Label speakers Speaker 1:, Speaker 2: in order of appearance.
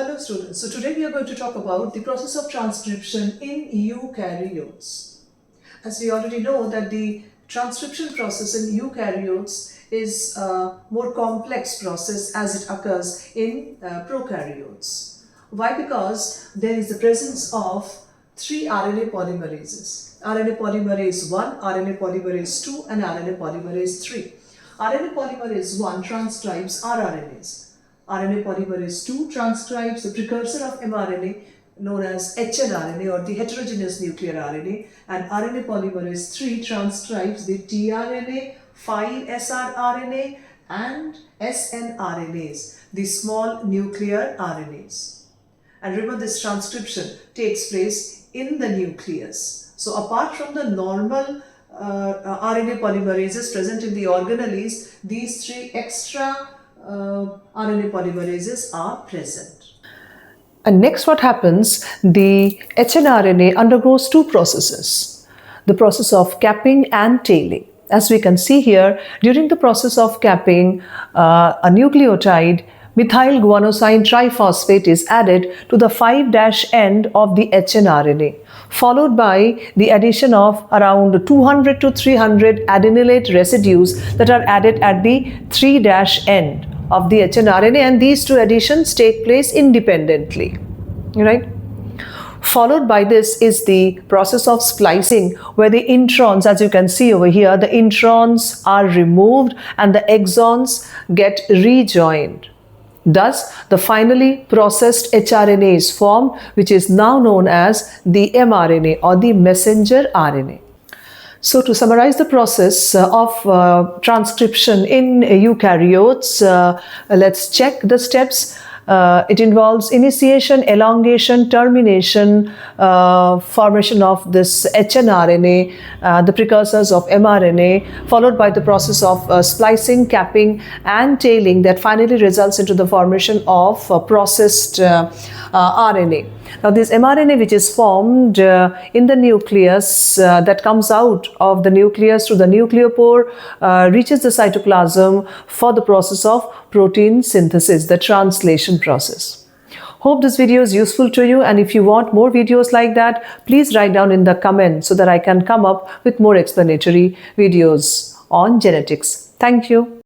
Speaker 1: Hello students, so today we are going to talk about the process of transcription in eukaryotes. As we already know that the transcription process in eukaryotes is a more complex process as it occurs in prokaryotes. Why? Because there is the presence of three RNA polymerases. RNA polymerase I, RNA polymerase II and RNA polymerase III. RNA polymerase I transcribes rRNAs. RNA polymerase II transcribes the precursor of mRNA known as hnRNA or the heterogeneous nuclear RNA, and RNA polymerase III transcribes the tRNA, 5sRNA and snRNAs, the small nuclear RNAs. And remember, this transcription takes place in the nucleus. So apart from the normal RNA polymerases present in the organelles, these three extra RNA polymerases are present.
Speaker 2: And next what happens, the hnRNA undergoes two processes, the process of capping and tailing. As we can see here, during the process of capping, a nucleotide methyl guanosine triphosphate is added to the 5' end of the hnRNA, followed by the addition of around 200 to 300 adenylate residues that are added at the 3' end of the hnRNA, and these two additions take place independently, right? Followed by this is the process of splicing, where the introns, as you can see over here, the introns are removed and the exons get rejoined. Thus, the finally processed hRNA is formed, which is now known as the mRNA or the messenger RNA. So to summarize the process of transcription in eukaryotes, let's check the steps. It involves initiation, elongation, termination, formation of this hnRNA, the precursors of mRNA, followed by the process of splicing, capping and tailing that finally results into the formation of processed RNA. Now this mRNA, which is formed in the nucleus, that comes out of the nucleus through the nucleopore, reaches the cytoplasm for the process of protein synthesis, the translation process. Hope this video is useful to you, and if you want more videos like that, please write down in the comments so that I can come up with more explanatory videos on genetics. Thank you.